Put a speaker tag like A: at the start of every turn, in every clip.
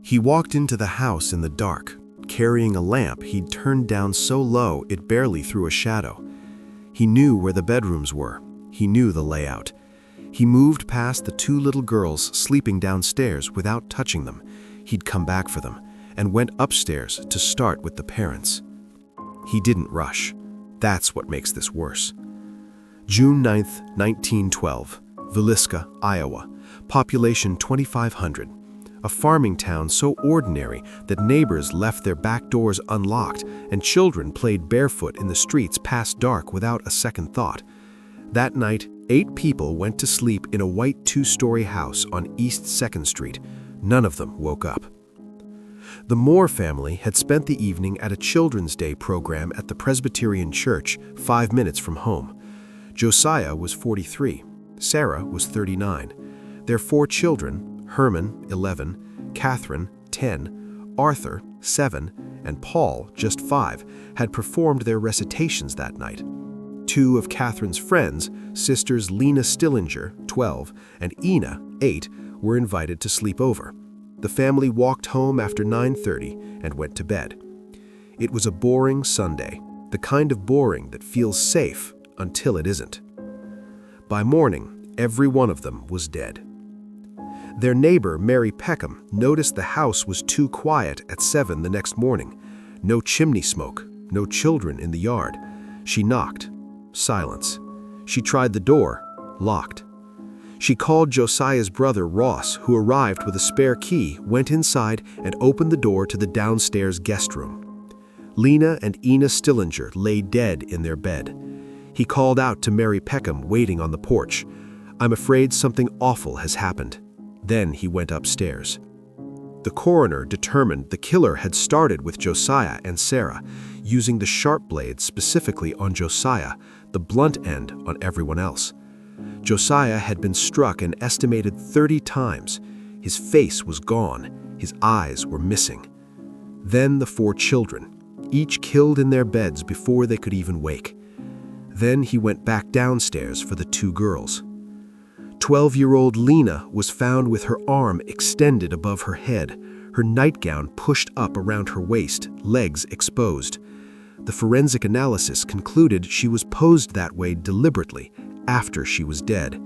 A: He walked into the house in the dark, carrying a lamp he'd turned down so low it barely threw a shadow. He knew where the bedrooms were. He knew the layout. He moved past the two little girls sleeping downstairs without touching them. He'd come back for them, and went upstairs to start with the parents. He didn't rush. That's what makes this worse. June 9, 1912, Villisca, Iowa, population 2,500. A farming town so ordinary that neighbors left their back doors unlocked and children played barefoot in the streets past dark without a second thought. That night, 8 people went to sleep in a white 2-story house on East 2nd Street. None of them woke up. The Moore family had spent the evening at a Children's Day program at the Presbyterian Church 5 minutes from home. Josiah was 43. Sarah was 39. Their 4 children, Herman, 11, Catherine, 10, Arthur, 7, and Paul, just 5, had performed their recitations that night. 2 of Catherine's friends, sisters Lena Stillinger, 12, and Ina, 8, were invited to sleep over. The family walked home after 9:30 and went to bed. It was a boring Sunday, the kind of boring that feels safe until it isn't. By morning, every one of them was dead. Their neighbor, Mary Peckham, noticed the house was too quiet at 7 the next morning. No chimney smoke, no children in the yard. She knocked. Silence. She tried the door. Locked. She called Josiah's brother, Ross, who arrived with a spare key, went inside, and opened the door to the downstairs guest room. Lena and Ina Stillinger lay dead in their bed. He called out to Mary Peckham, waiting on the porch. "I'm afraid something awful has happened." Then he went upstairs. The coroner determined the killer had started with Josiah and Sarah, using the sharp blade specifically on Josiah, the blunt end on everyone else. Josiah had been struck an estimated 30 times. His face was gone. His eyes were missing. Then the 4 children, each killed in their beds before they could even wake. Then he went back downstairs for the 2 girls. 12-year-old Lena was found with her arm extended above her head, her nightgown pushed up around her waist, legs exposed. The forensic analysis concluded she was posed that way deliberately after she was dead.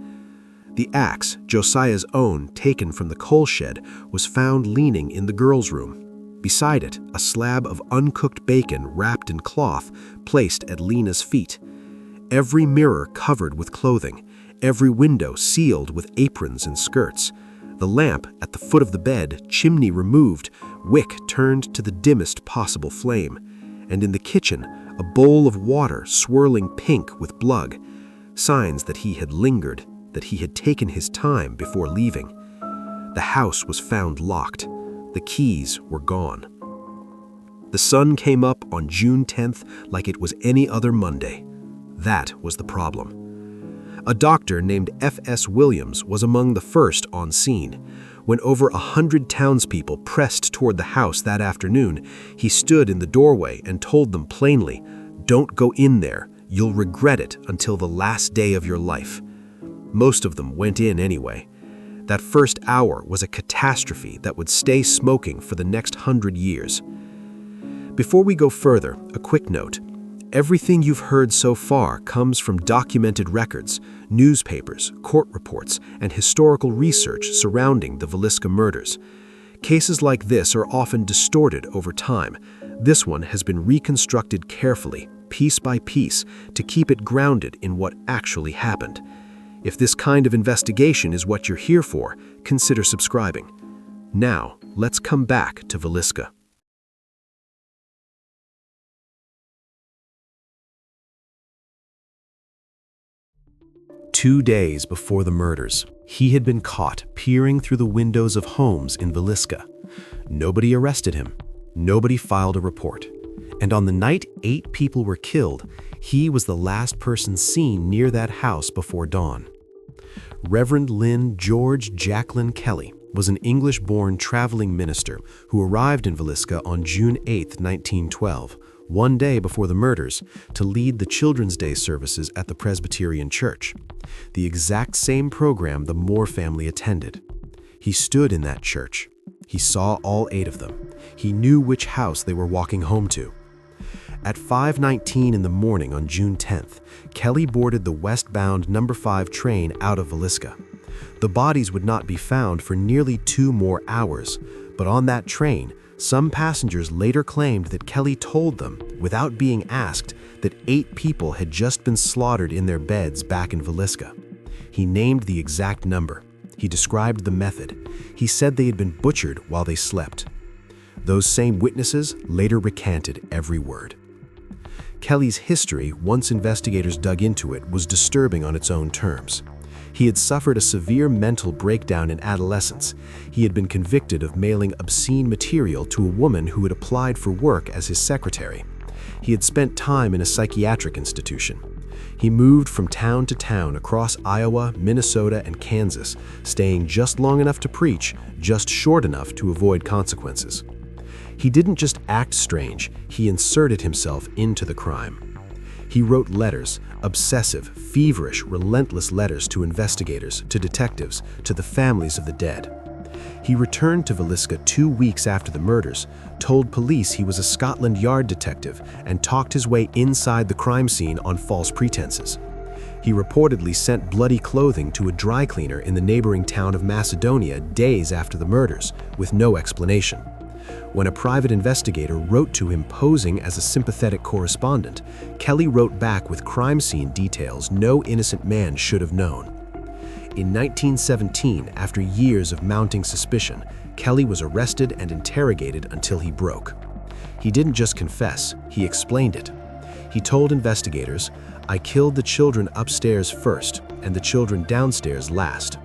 A: The axe, Josiah's own, taken from the coal shed, was found leaning in the girls' room. Beside it, a slab of uncooked bacon wrapped in cloth placed at Lena's feet. Every mirror covered with clothing, every window sealed with aprons and skirts. The lamp at the foot of the bed, chimney removed, wick turned to the dimmest possible flame. And in the kitchen, a bowl of water swirling pink with blood. Signs that he had lingered, that he had taken his time before leaving. The house was found locked. The keys were gone. The sun came up on June 10th like it was any other Monday. That was the problem. A doctor named F.S. Williams was among the first on scene. When over 100 townspeople pressed toward the house that afternoon, he stood in the doorway and told them plainly, "Don't go in there. You'll regret it until the last day of your life." Most of them went in anyway. That first hour was a catastrophe that would stay smoking for the next 100 years. Before we go further, a quick note. Everything you've heard so far comes from documented records, newspapers, court reports, and historical research surrounding the Villisca murders. Cases like this are often distorted over time. This one has been reconstructed carefully, piece by piece, to keep it grounded in what actually happened. If this kind of investigation is what you're here for, consider subscribing. Now, let's come back to Villisca. 2 days before the murders, he had been caught peering through the windows of homes in Villisca. Nobody arrested him. Nobody filed a report. And on the night 8 people were killed, he was the last person seen near that house before dawn. Reverend Lynn George Jacqueline Kelly was an English-born traveling minister who arrived in Villisca on June 8, 1912, 1 day before the murders, to lead the Children's Day services at the Presbyterian Church, the exact same program the Moore family attended. He stood in that church. He saw all 8 of them. He knew which house they were walking home to. At 5:19 in the morning on June 10th, Kelly boarded the westbound number 5 train out of Villisca. The bodies would not be found for nearly 2 more hours, but on that train, some passengers later claimed that Kelly told them, without being asked, that 8 people had just been slaughtered in their beds back in Villisca. He named the exact number. He described the method. He said they had been butchered while they slept. Those same witnesses later recanted every word. Kelly's history, once investigators dug into it, was disturbing on its own terms. He had suffered a severe mental breakdown in adolescence. He had been convicted of mailing obscene material to a woman who had applied for work as his secretary. He had spent time in a psychiatric institution. He moved from town to town across Iowa, Minnesota, and Kansas, staying just long enough to preach, just short enough to avoid consequences. He didn't just act strange, he inserted himself into the crime. He wrote letters, obsessive, feverish, relentless letters to investigators, to detectives, to the families of the dead. He returned to Villisca 2 weeks after the murders, told police he was a Scotland Yard detective, and talked his way inside the crime scene on false pretenses. He reportedly sent bloody clothing to a dry cleaner in the neighboring town of Macedonia days after the murders, with no explanation. When a private investigator wrote to him posing as a sympathetic correspondent, Kelly wrote back with crime scene details no innocent man should have known. In 1917, after years of mounting suspicion, Kelly was arrested and interrogated until he broke. He didn't just confess, he explained it. He told investigators, "I killed the children upstairs first and the children downstairs last.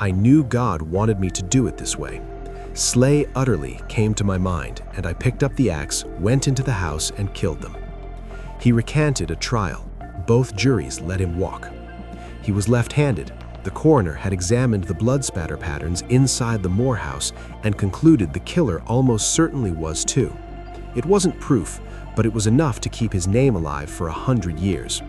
A: I knew God wanted me to do it this way. Slay utterly came to my mind, and I picked up the axe, went into the house, and killed them." He recanted at trial. Both juries let him walk. He was left-handed. The coroner had examined the blood spatter patterns inside the Moore house and concluded the killer almost certainly was too. It wasn't proof, but it was enough to keep his name alive for 100 years.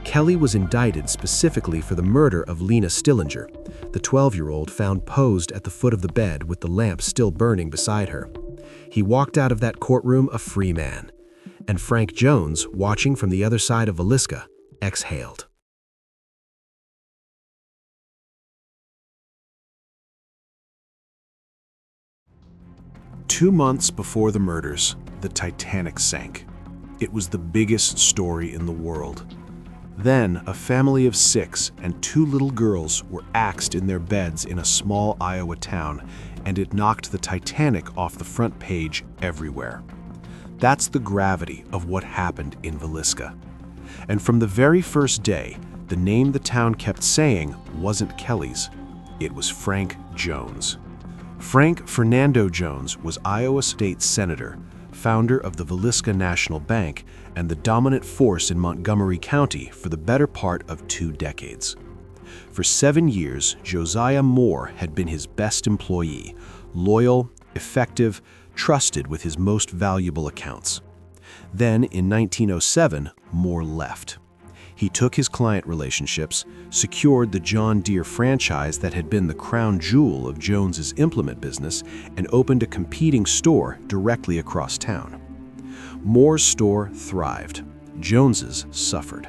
A: Kelly was indicted specifically for the murder of Lena Stillinger, the 12-year-old found posed at the foot of the bed with the lamp still burning beside her. He walked out of that courtroom a free man. And Frank Jones, watching from the other side of Villisca, exhaled.
B: Two months before the murders, the Titanic sank. It was the biggest story in the world. Then, a family of 6 and 2 little girls were axed in their beds in a small Iowa town, and it knocked the Titanic off the front page everywhere. That's the gravity of what happened in Villisca. And from the very first day, the name the town kept saying wasn't Kelly's. It was Frank Jones. Frank Fernando Jones was Iowa State Senator, founder of the Villisca National Bank, and the dominant force in Montgomery County for the better part of 2 decades. For 7 years, Josiah Moore had been his best employee, loyal, effective, trusted with his most valuable accounts. Then, in 1907, Moore left. He took his client relationships, secured the John Deere franchise that had been the crown jewel of Jones's implement business, and opened a competing store directly across town. Moore's store thrived. Jones's suffered.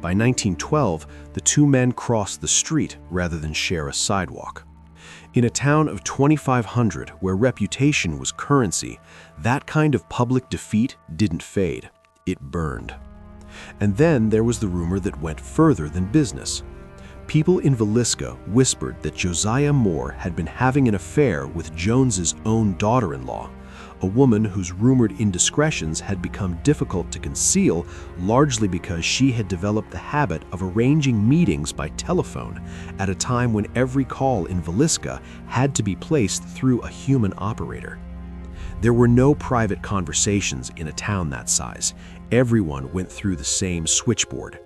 B: By 1912, the 2 men crossed the street rather than share a sidewalk. In a town of 2,500 where reputation was currency, that kind of public defeat didn't fade. It burned. And then there was the rumor that went further than business. People in Villisca whispered that Josiah Moore had been having an affair with Jones's own daughter-in-law, a woman whose rumored indiscretions had become difficult to conceal largely because she had developed the habit of arranging meetings by telephone at a time when every call in Villisca had to be placed through a human operator. There were no private conversations in a town that size. Everyone went through the same switchboard.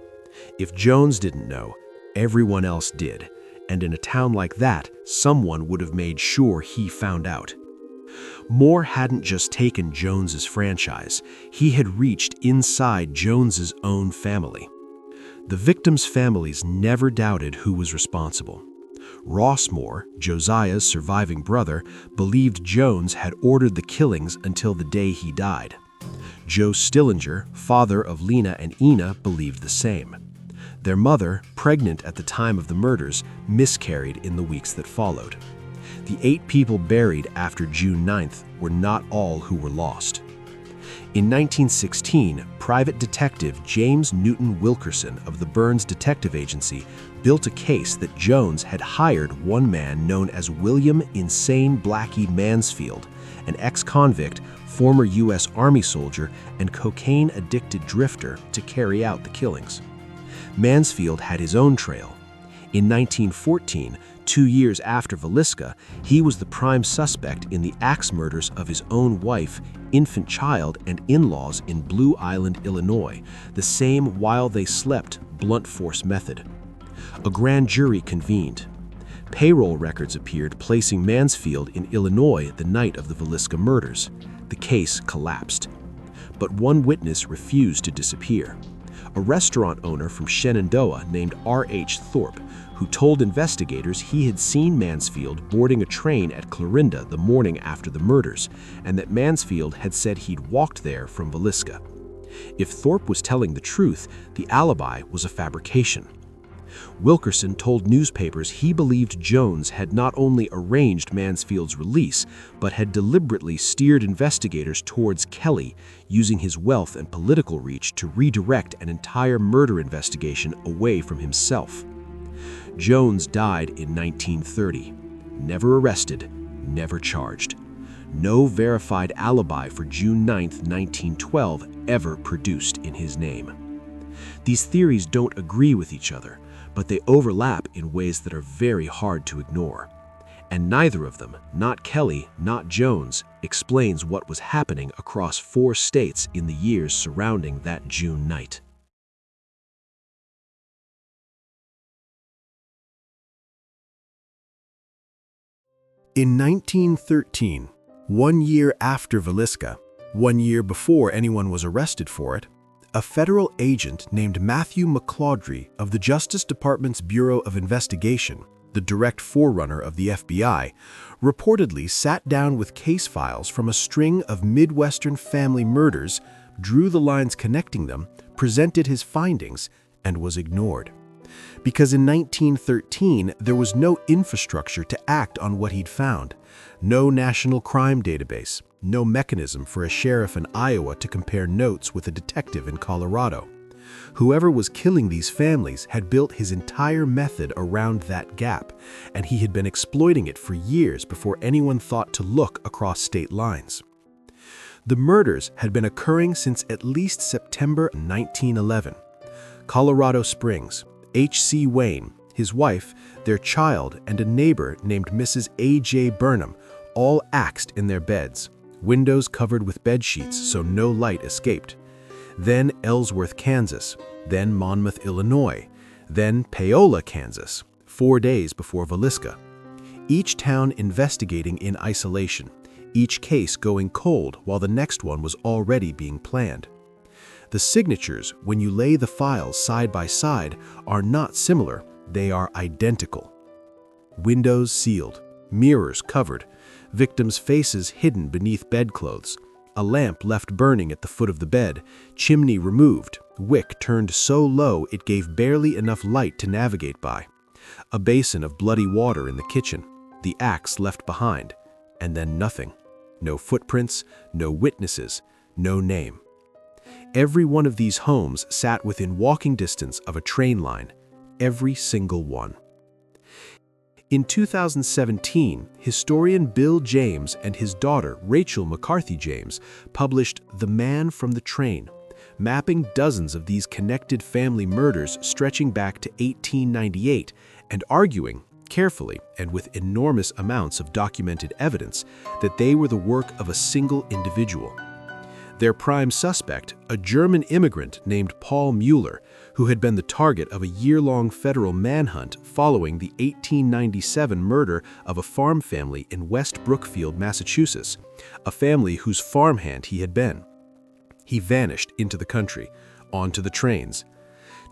B: If Jones didn't know, everyone else did, and in a town like that, someone would have made sure he found out. Moore hadn't just taken Jones's franchise, he had reached inside Jones's own family. The victims' families never doubted who was responsible. Rossmore, Josiah's surviving brother, believed Jones had ordered the killings until the day he died. Joe Stillinger, father of Lena and Ina, believed the same. Their mother, pregnant at the time of the murders, miscarried in the weeks that followed. The 8 people buried after June 9th were not all who were lost. In 1916, private detective James Newton Wilkerson of the Burns Detective Agency built a case that Jones had hired one man known as William Insane Blackie Mansfield, an ex-convict, former U.S. Army soldier, and cocaine-addicted drifter, to carry out the killings. Mansfield had his own trail. In 1914, 2 years after Villisca, he was the prime suspect in the axe murders of his own wife, infant child, and in-laws in Blue Island, Illinois, the same while they slept blunt force method. A grand jury convened. Payroll records appeared placing Mansfield in Illinois the night of the Villisca murders. The case collapsed. But one witness refused to disappear. A restaurant owner from Shenandoah named R.H. Thorpe, who told investigators he had seen Mansfield boarding a train at Clarinda the morning after the murders, and that Mansfield had said he'd walked there from Villisca. If Thorpe was telling the truth, the alibi was a fabrication. Wilkerson told newspapers he believed Jones had not only arranged Mansfield's release, but had deliberately steered investigators towards Kelly, using his wealth and political reach to redirect an entire murder investigation away from himself. Jones died in 1930. Never arrested, never charged. No verified alibi for June 9, 1912 ever produced in his name. These theories don't agree with each other, but they overlap in ways that are very hard to ignore. And neither of them, not Kelly, not Jones, explains what was happening across 4 states in the years surrounding that June night.
A: In 1913, 1 year after Villisca, 1 year before anyone was arrested for it, a federal agent named Matthew McClawdry of the Justice Department's Bureau of Investigation, the direct forerunner of the FBI, reportedly sat down with case files from a string of Midwestern family murders, drew the lines connecting them, presented his findings, and was ignored. Because in 1913, there was no infrastructure to act on what he'd found, no national crime database, no mechanism for a sheriff in Iowa to compare notes with a detective in Colorado. Whoever was killing these families had built his entire method around that gap, and he had been exploiting it for years before anyone thought to look across state lines. The murders had been occurring since at least September 1911. Colorado Springs, H.C. Wayne, his wife, their child, and a neighbor named Mrs. A.J. Burnham, all axed in their beds, windows covered with bed sheets so no light escaped. Then Ellsworth, Kansas, then Monmouth, Illinois, then Paola, Kansas, 4 days before Villisca. Each town investigating in isolation, each case going cold while the next one was already being planned. The signatures, when you lay the files side by side, are not similar, they are identical. Windows sealed, mirrors covered, victims' faces hidden beneath bedclothes, a lamp left burning at the foot of the bed, chimney removed, wick turned so low it gave barely enough light to navigate by, a basin of bloody water in the kitchen, the axe left behind, and then nothing. No footprints, no witnesses, no name. Every one of these homes sat within walking distance of a train line, every single one. In 2017, historian Bill James and his daughter Rachel McCarthy James published The Man from the Train, mapping dozens of these connected family murders stretching back to 1898 and arguing, carefully and with enormous amounts of documented evidence, that they were the work of a single individual. Their prime suspect, a German immigrant named Paul Mueller, who had been the target of a year-long federal manhunt following the 1897 murder of a farm family in West Brookfield, Massachusetts, a family whose farmhand he had been. He vanished into the country, onto the trains.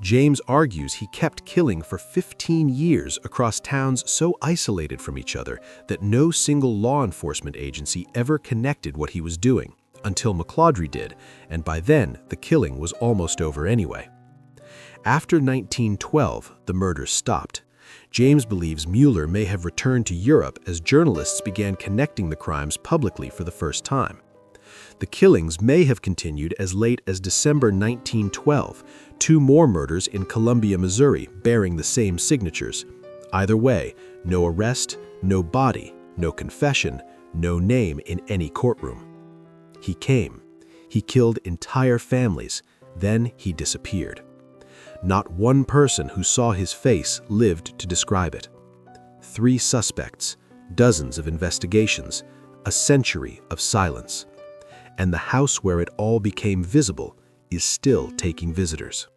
A: James argues he kept killing for 15 years across towns so isolated from each other that no single law enforcement agency ever connected what he was doing, until McClawdry did, and by then the killing was almost over anyway. After 1912, the murders stopped. James believes Mueller may have returned to Europe as journalists began connecting the crimes publicly for the first time. The killings may have continued as late as December 1912, 2 more murders in Columbia, Missouri, bearing the same signatures. Either way, no arrest, no body, no confession, no name in any courtroom. He came. He killed entire families. Then he disappeared. Not one person who saw his face lived to describe it. 3 suspects, dozens of investigations, a century of silence. And the house where it all became visible is still taking visitors.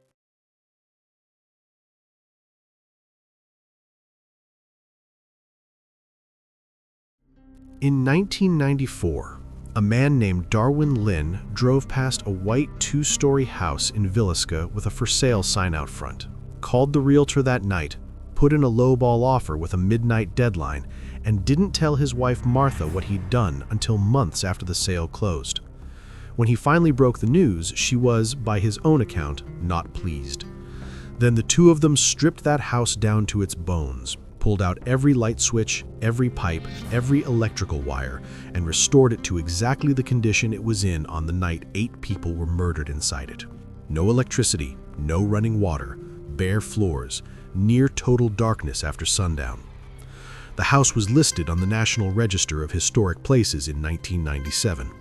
A: In 1994, a man named Darwin Lynn drove past a white 2-story house in Villisca with a for sale sign out front, called the realtor that night, put in a lowball offer with a midnight deadline, and didn't tell his wife Martha what he'd done until months after the sale closed. When he finally broke the news, she was, by his own account, not pleased. Then the 2 of them stripped that house down to its bones, pulled out every light switch, every pipe, every electrical wire, and restored it to exactly the condition it was in on the night 8 people were murdered inside it. No electricity, no running water, bare floors, near total darkness after sundown. The house was listed on the National Register of Historic Places in 1997.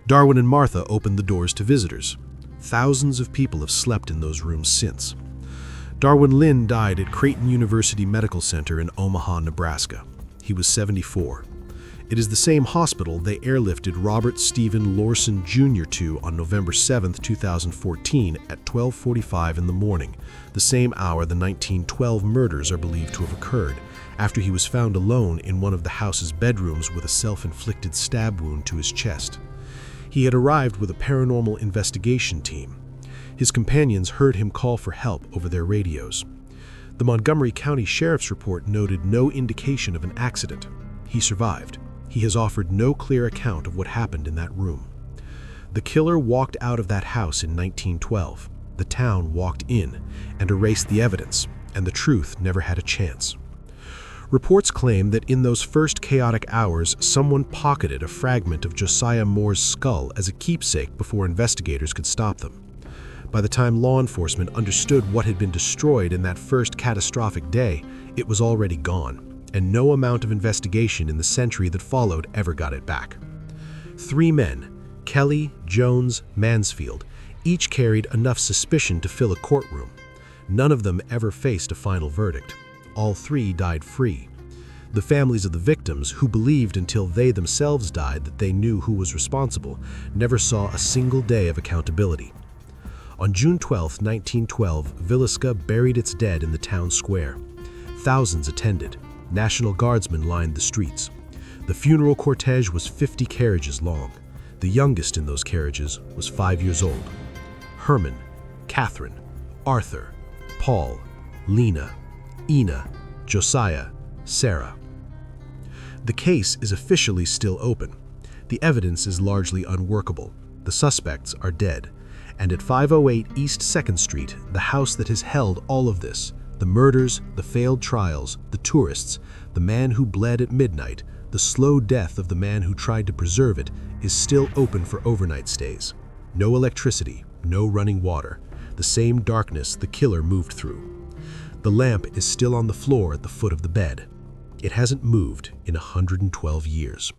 A: Darwin and Martha opened the doors to visitors. Thousands of people have slept in those rooms since. Darwin Lynn died at Creighton University Medical Center in Omaha, Nebraska. He was 74. It is the same hospital they airlifted Robert Stephen Lorson Jr. to on November 7, 2014 at 12:45 in the morning, the same hour the 1912 murders are believed to have occurred, after he was found alone in one of the house's bedrooms with a self-inflicted stab wound to his chest. He had arrived with a paranormal investigation team. His companions heard him call for help over their radios. The Montgomery County Sheriff's report noted no indication of an accident. He survived. He has offered no clear account of what happened in that room. The killer walked out of that house in 1912. The town walked in and erased the evidence, and the truth never had a chance. Reports claim that in those first chaotic hours, someone pocketed a fragment of Josiah Moore's skull as a keepsake before investigators could stop them. By the time law enforcement understood what had been destroyed in that first catastrophic day, it was already gone, and no amount of investigation in the century that followed ever got it back. 3 men, Kelly, Jones, Mansfield, each carried enough suspicion to fill a courtroom. None of them ever faced a final verdict. All 3 died free. The families of the victims, who believed until they themselves died that they knew who was responsible, never saw a single day of accountability. On June 12, 1912, Villisca buried its dead in the town square. Thousands attended. National Guardsmen lined the streets. The funeral cortege was 50 carriages long. The youngest in those carriages was 5 years old. Herman, Catherine, Arthur, Paul, Lena, Ina, Josiah, Sarah. The case is officially still open. The evidence is largely unworkable. The suspects are dead. And at 508 East 2nd Street, the house that has held all of this, the murders, the failed trials, the tourists, the man who bled at midnight, the slow death of the man who tried to preserve it, is still open for overnight stays. No electricity, no running water, the same darkness the killer moved through. The lamp is still on the floor at the foot of the bed. It hasn't moved in 112 years.